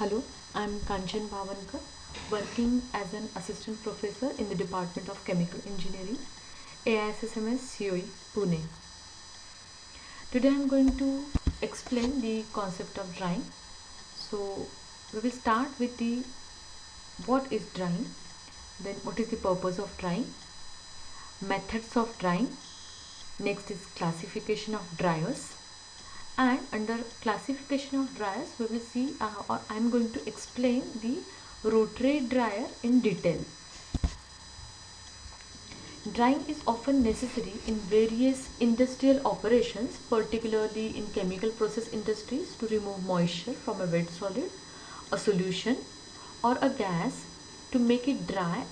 Hello, I'm Kanchan Bhavankar, working as an assistant professor in the Department of Chemical Engineering, AISSMS COE, Pune. Today I'm going to explain the concept of drying. So we will start with the what is drying, then what is the purpose of drying, methods of drying, next is classification of dryers, and under classification of dryers we will see or I am going to explain the rotary dryer in detail. Drying is often necessary in various industrial operations, particularly in chemical process industries, to remove moisture from a wet solid, a solution, or a gas to make it dry.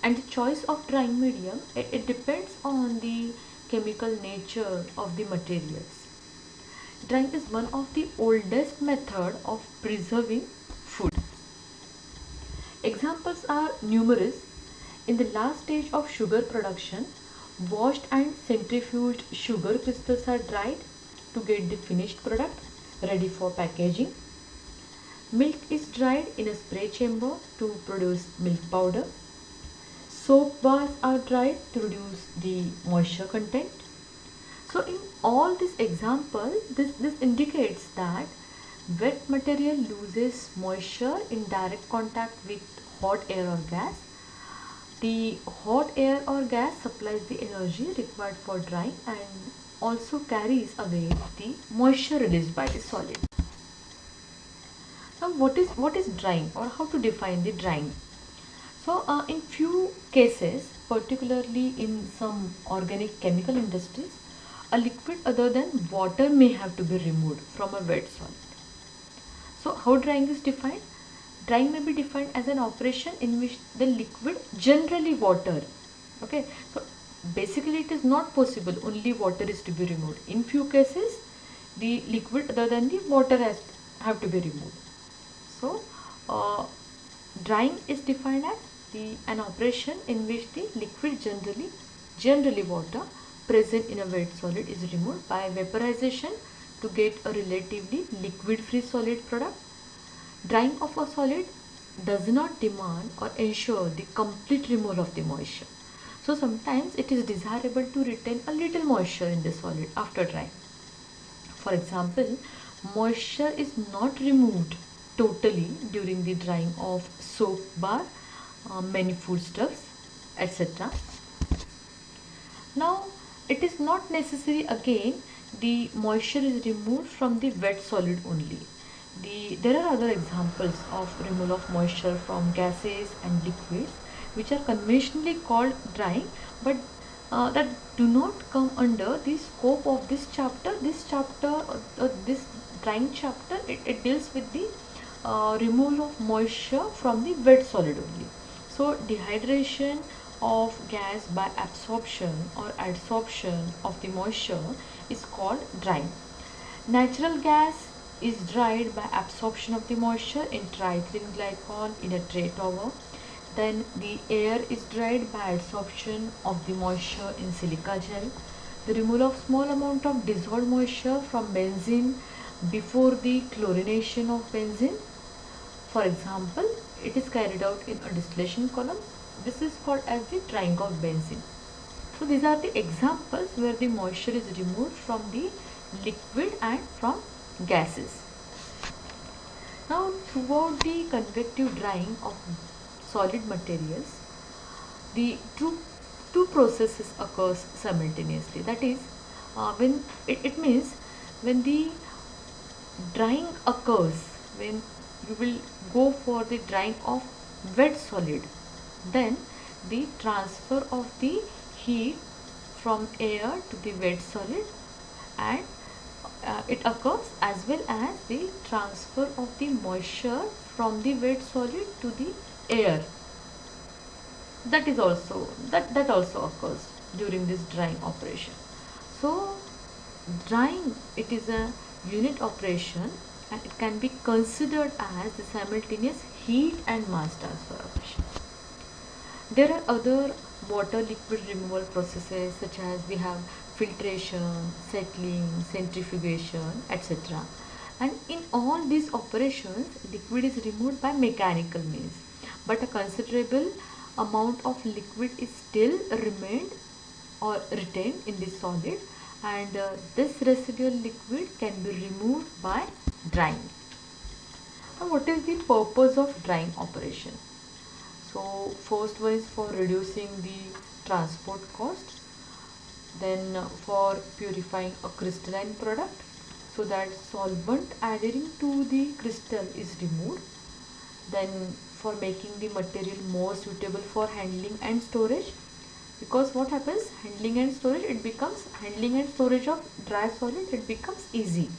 And the choice of drying medium it depends on the chemical nature of the materials. Drying is one of the oldest method of preserving food. Examples are numerous. In the last stage of sugar production, washed and centrifuged sugar crystals are dried to get the finished product ready for packaging. Milk is dried in a spray chamber to produce milk powder. Soap bars are dried to reduce the moisture content. So in all this example, this indicates that wet material loses moisture in direct contact with hot air or gas. The hot air or gas supplies the energy required for drying and also carries away the moisture released by the solid. Now what is drying, or how to define the drying? So in few cases, particularly in some organic chemical industries, a liquid other than water may have to be removed from a wet solid. So how drying is defined? Drying may be defined as an operation in which the liquid, generally water, okay, so basically it is not possible only water is to be removed. In few cases the liquid other than the water have to be removed. So drying is defined as an operation in which the liquid, generally water present in a wet solid, is removed by vaporization to get a relatively liquid free solid product. Drying of a solid does not demand or ensure the complete removal of the moisture. So sometimes it is desirable to retain a little moisture in the solid after drying. For example, moisture is not removed totally during the drying of soap bar, many foodstuffs, etc. Now it is not necessary again the moisture is removed from the wet solid only. There are other examples of removal of moisture from gases and liquids which are conventionally called drying, but that do not come under the scope of this chapter. This drying chapter, it deals with the removal of moisture from the wet solid only. So dehydration of gas by absorption or adsorption of the moisture is called drying. Natural gas is dried by absorption of the moisture in triethylene glycol in a tray tower. Then the air is dried by adsorption of the moisture in silica gel. The removal of small amount of dissolved moisture from benzene before the chlorination of benzene. For example, it is carried out in a distillation column. This is called as the drying of benzene. So these are the examples where the moisture is removed from the liquid and from gases. Now throughout the convective drying of solid materials, the two processes occurs simultaneously. That is, when it means when the drying occurs, when you will go for the drying of wet solid, then the transfer of the heat from air to the wet solid, and it occurs as well as the transfer of the moisture from the wet solid to the air. That also occurs during this drying operation. So drying, it is a unit operation and it can be considered as the simultaneous heat and mass transfer operation. There are other water liquid removal processes such as we have filtration, settling, centrifugation, etc. And in all these operations, liquid is removed by mechanical means, but a considerable amount of liquid is still remained or retained in the solid, and this residual liquid can be removed by drying. Now, what is the purpose of drying operation? So first one is for reducing the transport cost, then for purifying a crystalline product so that solvent adhering to the crystal is removed, then for making the material more suitable for handling and storage, because what happens, handling and storage of dry solid, it becomes easy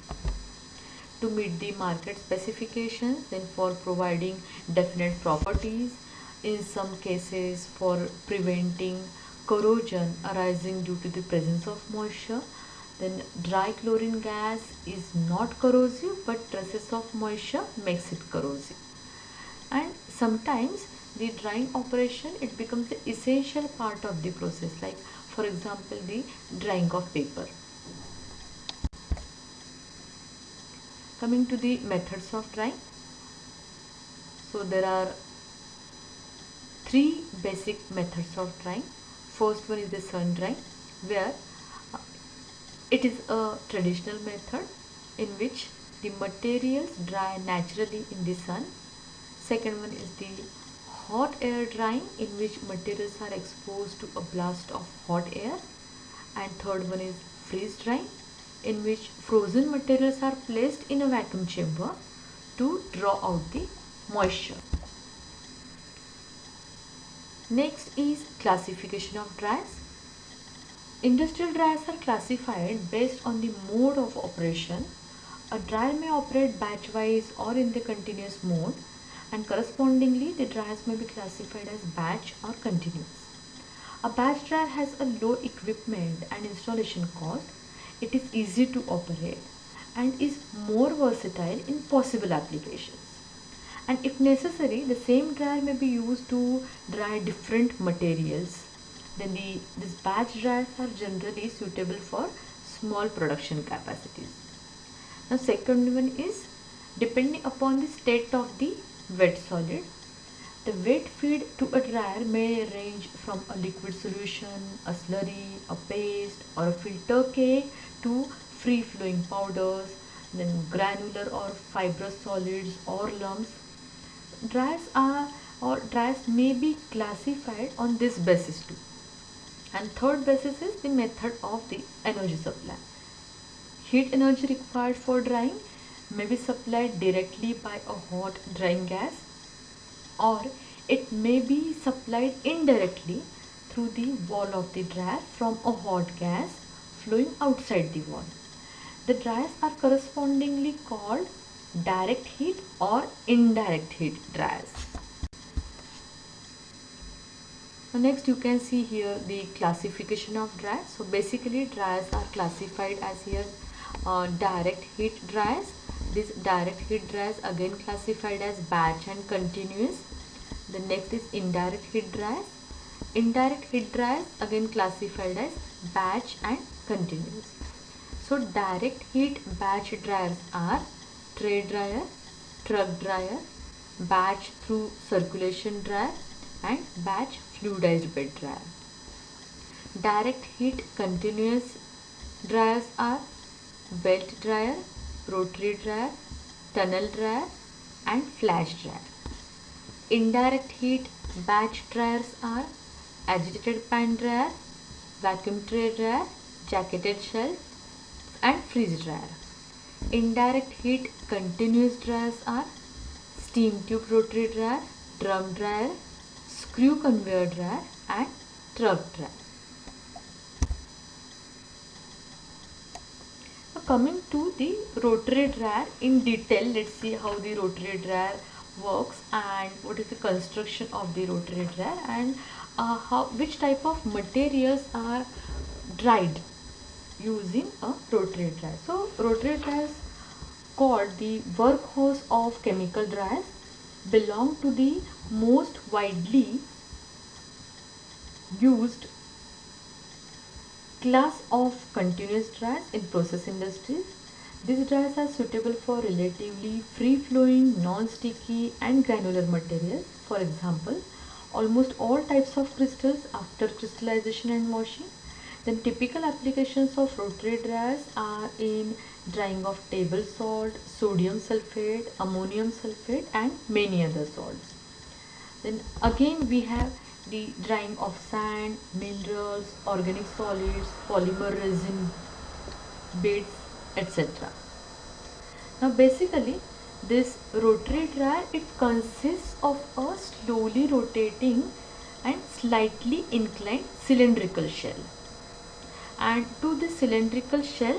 to meet the market specifications, then for providing definite properties, in some cases for preventing corrosion arising due to the presence of moisture. Then dry chlorine gas is not corrosive, but traces of moisture makes it corrosive. And sometimes the drying operation, it becomes the essential part of the process, like for example the drying of paper. Coming to the methods of drying, so there are three basic methods of drying. First one is the sun drying, where uh, it is a traditional method in which the materials dry naturally in the sun. Second one is the hot air drying, in which materials are exposed to a blast of hot air. And third one is freeze drying, in which frozen materials are placed in a vacuum chamber to draw out the moisture. Next is classification of dryers. Industrial dryers are classified based on the mode of operation. A dryer may operate batch wise or in the continuous mode, and correspondingly the dryers may be classified as batch or continuous. A batch dryer has a low equipment and installation cost. It is easy to operate and is more versatile in possible applications. And if necessary, the same dryer may be used to dry different materials. Then these batch dryers are generally suitable for small production capacities. Now second one is depending upon the state of the wet solid. The wet feed to a dryer may range from a liquid solution, a slurry, a paste or a filter cake to free flowing powders, then granular or fibrous solids or lumps. Dryers may be classified on this basis too. And third basis is the method of the energy supply. Heat energy required for drying may be supplied directly by a hot drying gas, or it may be supplied indirectly through the wall of the dryer from a hot gas flowing outside the wall. The dryers are correspondingly called direct heat or indirect heat dryers. Now next you can see here the classification of dryers. So basically dryers are classified as here direct heat dryers. These direct heat dryers again classified as batch and continuous. The next is indirect heat dryers. Indirect heat dryers again classified as batch and continuous. So direct heat batch dryers are tray dryer, truck dryer, batch through circulation dryer and batch fluidized bed dryer. Direct heat continuous dryers are belt dryer, rotary dryer, tunnel dryer and flash dryer. Indirect heat batch dryers are agitated pan dryer, vacuum tray dryer, jacketed shelf and freeze dryer. Indirect heat continuous dryers are steam tube rotary dryer, drum dryer, screw conveyor dryer and truck dryer. Now coming to the rotary dryer in detail, let's see how the rotary dryer works and what is the construction of the rotary dryer, and which type of materials are dried using a rotary dryer. So rotary dryers, called the workhorse of chemical dryers, belong to the most widely used class of continuous dryers in process industries. These dryers are suitable for relatively free-flowing, non-sticky and granular materials. For example, almost all types of crystals after crystallization and washing. Then typical applications of rotary dryers are in drying of table salt, sodium sulfate, ammonium sulfate and many other salts. Then again we have the drying of sand, minerals, organic solids, polymer resin, beads, etc. Now basically this rotary dryer, it consists of a slowly rotating and slightly inclined cylindrical shell, and to the cylindrical shell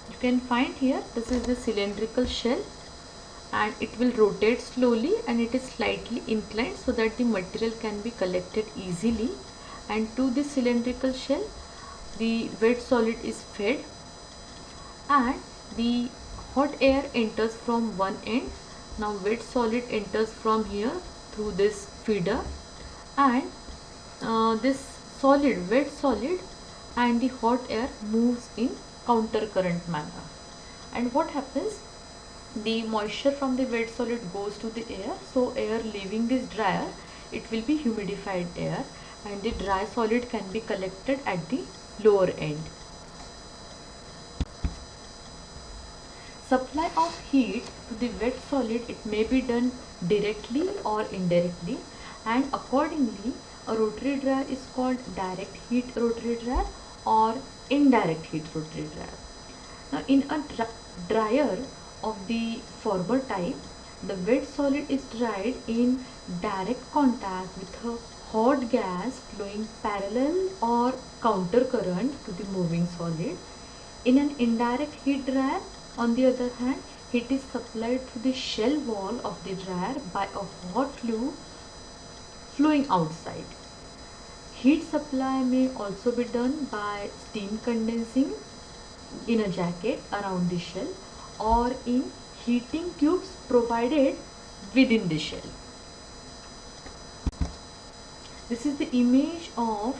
you can find here, this is the cylindrical shell and it will rotate slowly and it is slightly inclined so that the material can be collected easily, and to the cylindrical shell the wet solid is fed and the hot air enters from one end. Now wet solid enters from here through this feeder, and this solid, wet solid and the hot air moves in counter current manner. And what happens, the moisture from the wet solid goes to the air, so air leaving this dryer, it will be humidified air and the dry solid can be collected at the lower end. Supply of heat to the wet solid, it may be done directly or indirectly, and accordingly a rotary dryer is called direct heat rotary dryer or indirect heat rotary dryer. Now in a dryer of the former type, the wet solid is dried in direct contact with a hot gas flowing parallel or counter current to the moving solid. In an indirect heat dryer, on the other hand, heat is supplied through the shell wall of the dryer by a hot fluid flowing outside. Heat supply may also be done by steam condensing in a jacket around the shell or in heating tubes provided within the shell. This is the image of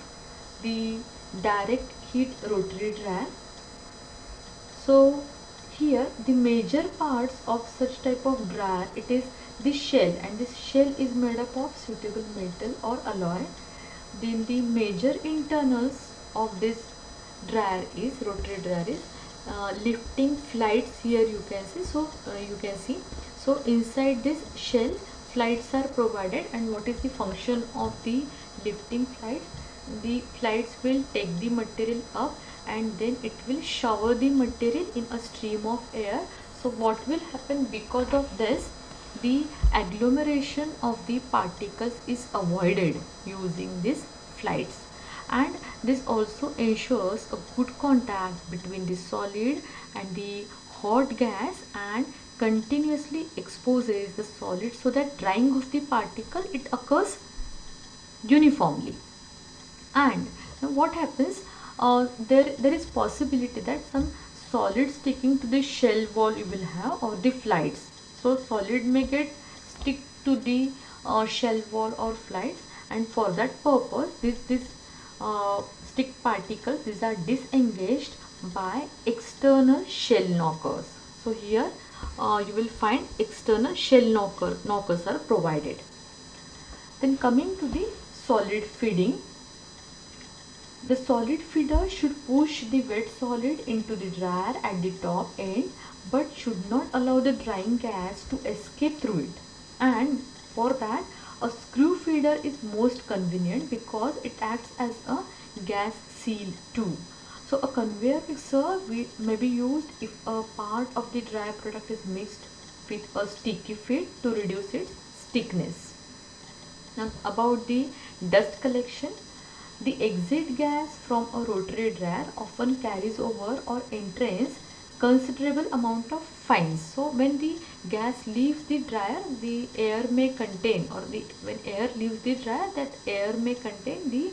the direct heat rotary dryer. So here the major parts of such type of dryer, it is the shell, and this shell is made up of suitable metal or alloy. Then the major internals of this dryer is, rotary dryer is, lifting flights here you can see. So you can see, so inside this shell flights are provided, and what is the function of the lifting flights? The flights will take the material up and then it will shower the material in a stream of air. So what will happen, because of this the agglomeration of the particles is avoided using these flights, and this also ensures a good contact between the solid and the hot gas and continuously exposes the solid so that drying of the particle, it occurs uniformly. And now what happens, there is possibility that some solid sticking to the shell wall you will have, or the flights. So solid may get stick to the shell wall or flights, and for that purpose this stick particles, these are disengaged by external shell knockers. So here you will find external shell knockers are provided. Then coming to the solid feeding, the solid feeder should push the wet solid into the dryer at the top end, but should not allow the drying gas to escape through it. And for that, a screw feeder is most convenient because it acts as a gas seal too. So a conveyor mixer may be used if a part of the dry product is mixed with a sticky feed to reduce its stickiness. Now about the dust collection, the exit gas from a rotary dryer often carries over or entrains considerable amount of fines. So when the gas leaves the dryer, the air may contain, or when air leaves the dryer, that air may contain the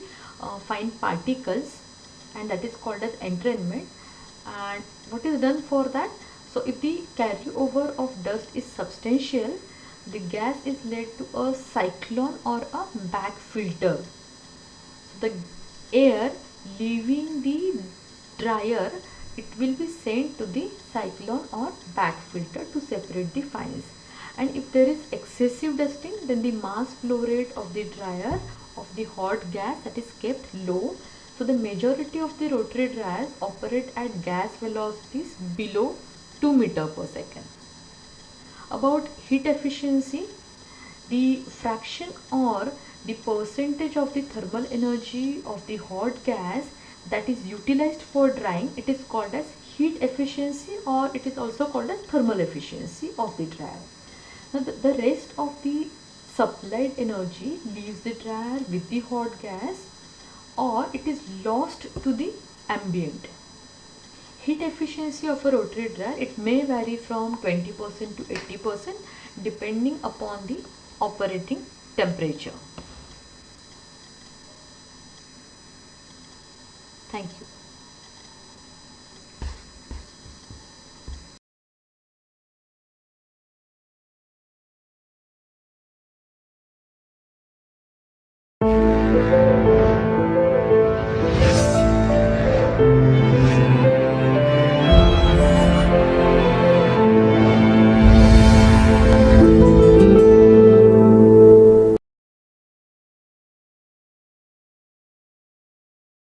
fine particles, and that is called as entrainment. And what is done for that? So if the carryover of dust is substantial, the gas is led to a cyclone or a back filter. The air leaving the dryer it will be sent to the cyclone or back filter to separate the fines. And if there is excessive dusting, then the mass flow rate of the dryer of the hot gas that is kept low. So the majority of the rotary dryers operate at gas velocities below 2 meter per second. About heat efficiency, the fraction or the percentage of the thermal energy of the hot gas that is utilized for drying, it is called as heat efficiency, or it is also called as thermal efficiency of the dryer. Now the rest of the supplied energy leaves the dryer with the hot gas, or it is lost to the ambient. Heat efficiency of a rotary dryer, it may vary from 20% to 80% depending upon the operating temperature. Thank you.